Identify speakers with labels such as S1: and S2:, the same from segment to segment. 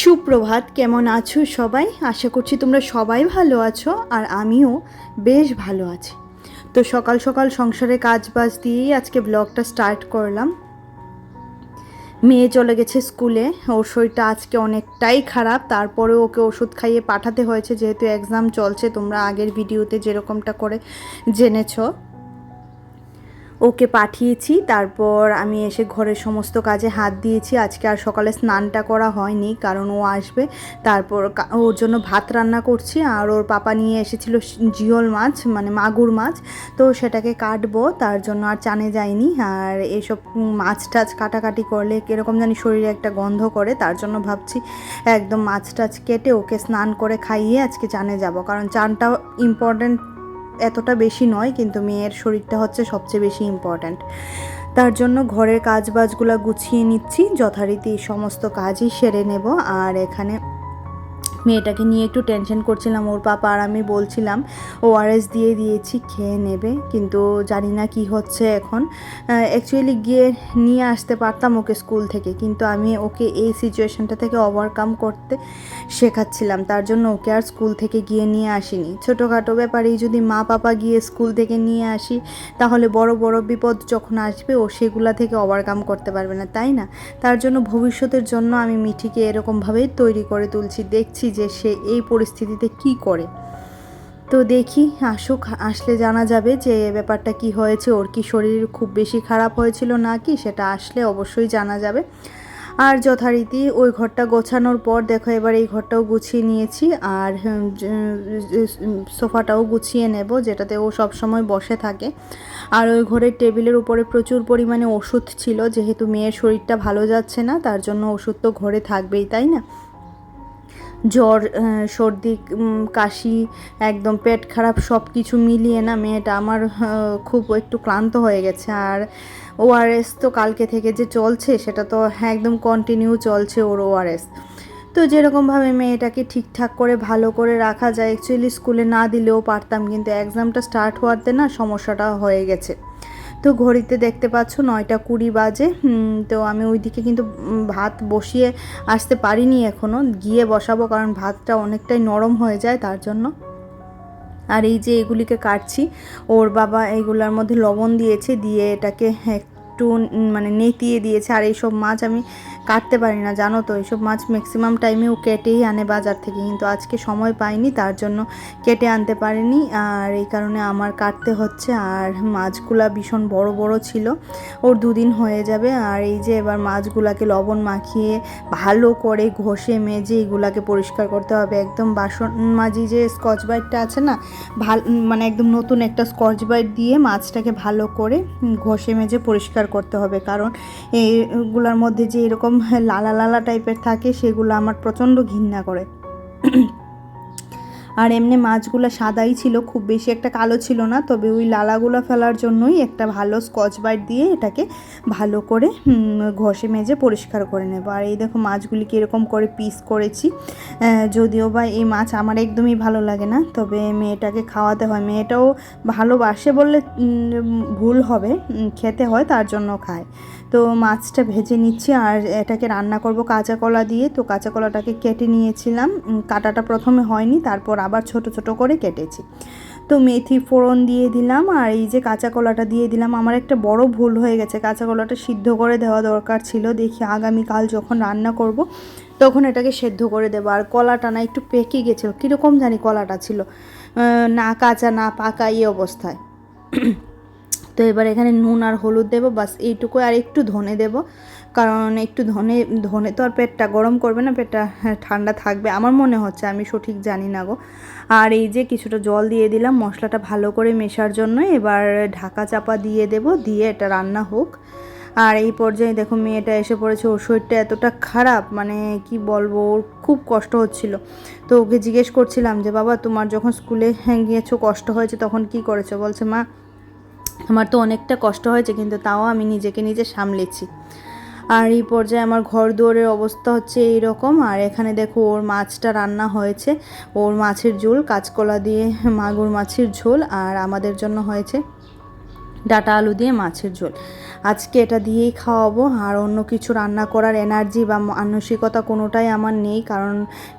S1: সুপ্রভাত, কেমন আছো সবাই? আশা করছি তোমরা সবাই ভালো আছো আর আমিও বেশ ভালো আছি। তো সকাল সকাল সংসারে কাজ বাজ দিয়েই আজকে ব্লগটা স্টার্ট করলাম। মেয়ে চলে গেছে স্কুলে, ওর শরীরটা আজকে অনেকটাই খারাপ, তারপরে ওকে ওষুধ খাইয়ে পাঠাতে হয়েছে যেহেতু এক্সাম চলছে। তোমরা আগের ভিডিওতে যেরকমটা করে জেনেছো। ওকে পাঠিয়েছি, তারপর আমি এসে ঘরের সমস্ত কাজে হাত দিয়েছি। আজকে আর সকালে স্নানটা করা হয়নি কারণ ও আসবে, তারপর ওর জন্য ভাত রান্না করছি। আর ওর পাপা নিয়ে এসেছিল জিওল মাছ, মানে মাগুর মাছ, তো সেটাকে কাটবো, তার জন্য আর চানে যাইনি। আর এসব মাছ টাছ কাটাকাটি করলে কীরকম জানি শরীরে একটা গন্ধ করে, তার জন্য ভাবছি একদম মাছ টাছ কেটে ওকে স্নান করে খাইয়ে আজকে চানে যাব, কারণ চানটাও ইম্পর্ট্যান্ট, এতটা বেশি নয় কিন্তু মেয়ের শরীরটা হচ্ছে সবচেয়ে বেশি ইম্পর্ট্যান্ট। তার জন্য ঘরের কাজ বাজগুলো গুছিয়ে নিচ্ছি, যথারীতি সমস্ত কাজই সেরে নেব। আর এখানে মেয়েটাকে নিয়ে একটু টেনশন করছিলাম, ওর পাপা আর আমি বলছিলাম ওআরএস দিয়ে দিয়েছি, খেয়ে নেবে, কিন্তু জানি না কি হচ্ছে এখন। অ্যাকচুয়ালি গিয়ে নিয়ে আসতে পারতাম ওকে স্কুল থেকে, কিন্তু আমি ওকে এই সিচুয়েশানটা থেকে ওভারকাম করতে শেখাচ্ছিলাম, তার জন্য ওকে আর স্কুল থেকে গিয়ে নিয়ে আসিনি। ছোটোখাটো ব্যাপারেই যদি মা পাপা গিয়ে স্কুল থেকে নিয়ে আসি, তাহলে বড় বড় বিপদ যখন আসবে ও সেগুলা থেকে ওভারকাম করতে পারবে না, তাই না? তার জন্য ভবিষ্যতের জন্য আমি মিঠিকে এরকমভাবেই তৈরি করে তুলছি, দেখছি যে সে এই পরিস্থিতিতে কি করে। তো দেখি, আসুক, আসলে জানা যাবে যে ব্যাপারটা কি হয়েছে, ওর কি শরীর খুব বেশি খারাপ হয়েছিল নাকি, সেটা আসলে অবশ্যই জানা যাবে। আর যথারীতি ওই ঘরটা গোছানোর পর দেখো এবার এই ঘরটাও গুছিয়ে নিয়েছি, আর সোফাটাও গুছিয়ে নেব, যেটাতে ও সব সময় বসে থাকে। আর ওই ঘরের টেবিলের উপরে প্রচুর পরিমাণে ওষুধ ছিল, যেহেতু মেয়ের শরীরটা ভালো যাচ্ছে না, তার জন্য ওষুধ তো ঘরে থাকবেই, তাই না? জ্বর, সর্দি, কাশি, একদম পেট খারাপ, সব কিছু মিলিয়ে না মেয়েটা আমার খুব একটু ক্লান্ত হয়ে গেছে। আর ওআরএস তো কালকে থেকে যে চলছে সেটা তো একদম কন্টিনিউ চলছে ওর ওআরএস। তো যেরকমভাবে মেয়েটাকে ঠিকঠাক করে ভালো করে রাখা যায়, অ্যাকচুয়ালি স্কুলে না দিলেও পারতাম, কিন্তু এক্সামটা স্টার্ট হওয়াতে না সমস্যাটা হয়ে গেছে। তো ঘড়িতে দেখতে পাচ্ছ 9:20 বাজে। তো আমি ওইদিকে কিন্তু ভাত বসিয়ে আসতে পারিনি এখনও, গিয়ে বসাবো, কারণ ভাতটা অনেকটাই নরম হয়ে যায় তার জন্য। আর এই যে এগুলিকে কাটছি, ওর বাবা এইগুলোর মধ্যে লবণ দিয়েছে, দিয়ে এটাকে একটু মানে নেতিয়ে দিয়েছে। আর এইসব মাছ আমি কাটতে পারি না, জানো তো, এইসব মাছ ম্যাক্সিমাম টাইমে ও কেটেই আনে বাজার থেকে, কিন্তু আজকে সময় পাইনি, তার জন্য কেটে আনতে পারিনি, আর এই কারণে আমার কাটতে হচ্ছে। আর মাছগুলা ভীষণ বড় বড় ছিল, ওর 2 দিন হয়ে যাবে। আর এই যে এবার মাছগুলাকে লবণ মাখিয়ে ভালো করে ঘষে মেজে এগুলাকে পরিষ্কার করতে হবে। একদম বাসন মাজি যে স্কচ ব্রাইটটা আছে না, মানে একদম নতুন একটা স্কচ ব্রাইট দিয়ে মাছটাকে ভালো করে ঘষে মেজে পরিষ্কার করতে হবে, কারণ এইগুলোর মধ্যে যে এরকম লালা লালা টাইপের থাকে সেগুলো আমার প্রচণ্ড ঘৃণা করে। আর এমনি মাছগুলো সাদাই ছিল, খুব বেশি একটা কালো ছিল না, তবে ওই লালাগুলো ফেলার জন্যই একটা ভালো স্কচ ব্রাইট দিয়ে এটাকে ভালো করে ঘষে মেজে পরিষ্কার করে নেব। আর এই দেখো মাছগুলিকে এরকম করে পিস করেছি, যদিও বা এই মাছ আমার একদমই ভালো লাগে না, তবে মেয়েটাকে খাওয়াতে হয়, মেয়েটাও ভালোবাসে বললে ভুল হবে, খেতে হয়, তার জন্য খায়। তো মাছটা ভেজে নিচ্ছি আর এটাকে রান্না করব কাঁচা কলা দিয়ে। তো কাঁচা কলাটাকে কেটে নিয়েছিলাম, কাটাটা প্রথমে হয়নি, তারপর আবার ছোট ছোট করে কেটেছি। তো মেথি ফোড়ন দিয়ে দিলাম, আর এই যে কাঁচা কলাটা দিয়ে দিলাম। আমার একটা বড় ভুল হয়ে গেছে, কাঁচা কলাটা সিদ্ধ করে দেওয়া দরকার ছিল, দেখি আগামীকাল যখন রান্না করব তখন এটাকে সেদ্ধ করে দেবো। আর কলাটা না একটু পেকে গেছিলো, কীরকম জানি কলাটা ছিল, না কাঁচা না পাকা এই অবস্থায়। তো এবার এখানে নুন আর হলুদ দেবো, বাস এইটুকু, আর একটু ধনে দেবো, কারণ একটু ধনে তো আর পেটটা গরম করবে না, পেটটা ঠান্ডা থাকবে আমার মনে হচ্ছে, আমি সঠিক জানি না গো। আর এই যে কিছুটা জল দিয়ে দিলাম মশলাটা ভালো করে মেশার জন্য, এবার ঢাকা চাপা দিয়ে দেব, দিয়ে এটা রান্না হোক। আর এই পর্যায়ে দেখো মেয়েটা এসে পড়েছে, ওর শরীরটা এতটা খারাপ, মানে কি বলবো, ওর খুব কষ্ট হচ্ছিল। তো ওকে জিজ্ঞেস করছিলাম যে বাবা তোমার যখন স্কুলে গিয়েছো কষ্ট হয়েছে তখন কি করেছো? বলছে মা আমার তো অনেকটা কষ্ট হয়েছে, কিন্তু তাও আমি নিজেকে নিজে সামলেছি। আর এই পর্যায়ে আমার ঘর দুয়ারের অবস্থা হচ্ছে এইরকম। আর এখানে দেখো ওর মাছটা রান্না হয়েছে, ওর মাছের ঝোল, কাঁচকলা দিয়ে মাগুর মাছের ঝোল, আর আমাদের জন্য হয়েছে ডাঁটা আলু দিয়ে মাছের ঝোল। আজকে এটা দিয়েই খাওয়াবো, আর অন্য কিছু রান্না করার এনার্জি বা মানসিকতা কোনোটাই আমার নেই, কারণ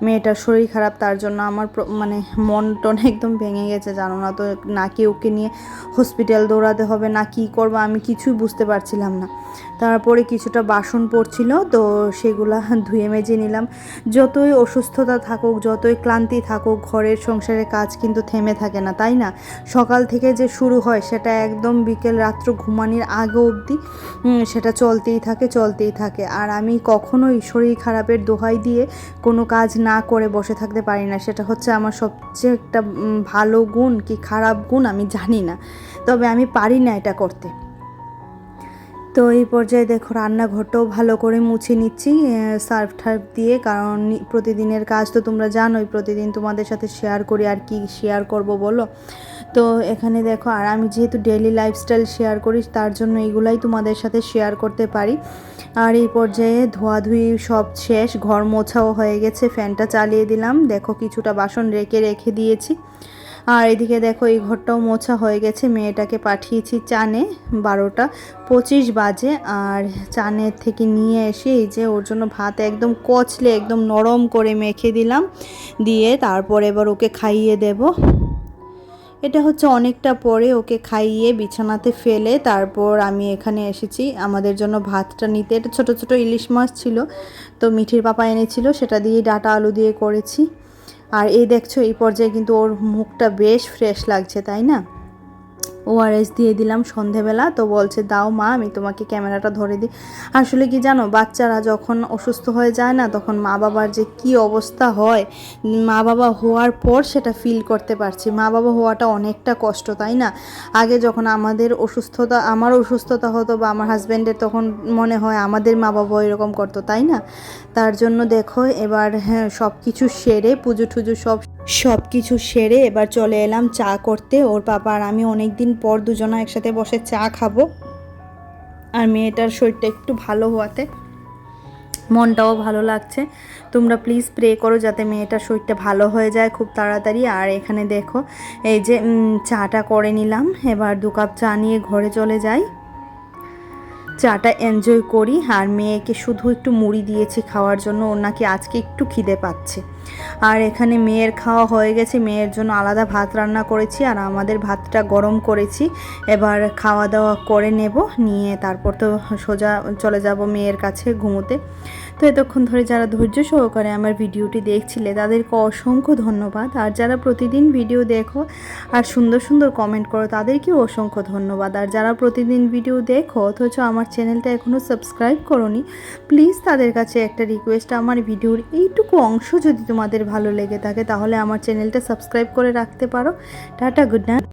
S1: মেয়েটার শরীর খারাপ, তার জন্য আমার মানে মন টন একদম ভেঙে গেছে, জানো না তো, নাকি ওকে নিয়ে হসপিটাল দৌড়াতে হবে না কি করবো আমি কিছুই বুঝতে পারছিলাম না। তারপরে কিছুটা বাসন পড়ছিল, তো সেগুলা ধুয়ে মেজে নিলাম। যতই অসুস্থতা থাকুক, যতই ক্লান্তি থাকুক, ঘরের সংসারের কাজ কিন্তু থেমে থাকে না, তাই না? সকাল থেকে যে শুরু হয় সেটা একদম বিকেল রাত্র ঘুমানোর আগে অবধি সেটা চলতেই থাকে। আর আমি কখনোই শরীর খারাপের দোহাই দিয়ে কোনো কাজ না করে বসে থাকতে পারি না। সেটা হচ্ছে আমার সবচেয়ে একটা ভালো গুণ কি খারাপ গুণ আমি জানি না, তবে আমি পারি না এটা করতে। তো এই পর্যায়ে দেখো রান্নাঘরটাও ভালো করে মুছে নিচ্ছি সার্ফ টার্ফ দিয়ে, কারণ প্রতিদিনের কাজ তো তোমরা জানোই, প্রতিদিন তোমাদের সাথে শেয়ার করি, আর কি শেয়ার করব বলো। তো এখানে দেখো, আর আমি যেহেতু ডেইলি লাইফস্টাইল শেয়ার করি, তার জন্য এইগুলাই তোমাদের সাথে শেয়ার করতে পারি। আর এই পর্যায়ে ধোয়াধুয়ি সব শেষ, ঘর মোছাও হয়ে গেছে, ফ্যানটা চালিয়ে দিলাম। দেখো কিছুটা বাসন রেখে দিয়েছি। আর এদিকে দেখো এই ঘরটাও মোছা হয়ে গেছে, মেয়েটাকে পাঠিয়েছি চানে, 12টা 25 বাজে। আর চানের থেকে নিয়ে এসে এই যে ওর জন্য ভাত একদম কচলে একদম নরম করে মেখে দিলাম, দিয়ে তারপর এবার ওকে খাইয়ে দেব। এটা হচ্ছে অনেকটা পরে ওকে খাইয়ে বিছানাতে ফেলে তারপর আমি এখানে এসেছি আমাদের জন্য ভাতটা নিতে। এটা ছোট ছোট ইলিশ মাছ ছিল, তো মিঠির পাপা এনেছিল, সেটা দিয়ে ডাঁটা আলু দিয়ে করেছি। আর এই দেখছো এই পর্যায়ে কিন্তু ওর মুখটা বেশ ফ্রেশ লাগছে, তাই না? ওআরএস দিয়ে দিলাম সন্ধেবেলা, তো বলছে দাও মা আমি তোমাকে ক্যামেরাটা ধরে দিই। আসলে কি জানো, বাচ্চারা যখন অসুস্থ হয়ে যায় না, তখন মা বাবার যে কি অবস্থা হয়, মা বাবা হওয়ার পর সেটা ফিল করতে পারছি। মা বাবা হওয়াটা অনেকটা কষ্ট, তাই না? আগে যখন আমার অসুস্থতা হতো বা আমার হাজব্যান্ডের, তখন মনে হয় আমাদের মা বাবা এরকম করতো, তাই না? তার জন্য দেখো এবার সব কিছু সেরে পুজো টুজো সব কিছু সেরে এবার চলে এলাম চা করতে। ওর পাপা আর আমি অনেক দিন পর দুজনা একসাথে বসে চা খাবো। আর মেয়েটার শরীরটা একটু ভালো হওয়াতে মনটাও ভালো লাগছে। তোমরা প্লিজ প্রে করো যাতে মেয়েটার শরীরটা ভালো হয়ে যায় খুব তাড়াতাড়ি। আর এখানে দেখো এই যে চাটা করে নিলাম, এবার 2 কাপ চা নিয়ে ঘরে চলে যাই, চাটা এনজয় করি। আর মেয়েকে শুধু একটু মুড়ি দিয়েছি খাওয়ার জন্য, ওর নাকি আজকে একটু খিদে পাচ্ছে। আর এখানে মেয়ের খাওয়া হয়ে গেছে, মেয়ের জন্য আলাদা ভাত রান্না করেছি আর আমাদের ভাতটা গরম করেছি। এবার খাওয়া দাওয়া করে নেব, নিয়ে তারপর তো সোজা চলে যাব মেয়ের কাছে ঘুমোতে। তো এতক্ষণ ধরে যারা ধৈর্য সহকারে আমার ভিডিওটি দেখছিলে তাদেরকে অসংখ্য ধন্যবাদ। আর যারা প্রতিদিন ভিডিও দেখো আর সুন্দর সুন্দর কমেন্ট করো তাদেরকেও অসংখ্য ধন্যবাদ। আর যারা প্রতিদিন ভিডিও দেখো অথচ আমার চ্যানেলটা এখনও সাবস্ক্রাইব করোনি, প্লিজ তাদের কাছে একটা রিকোয়েস্ট, আমার ভিডিওর এইটুকু অংশ যদি তোমাদের ভালো লেগে থাকে তাহলে আমার চ্যানেলটা সাবস্ক্রাইব করে রাখতে পারো। Tata, good night.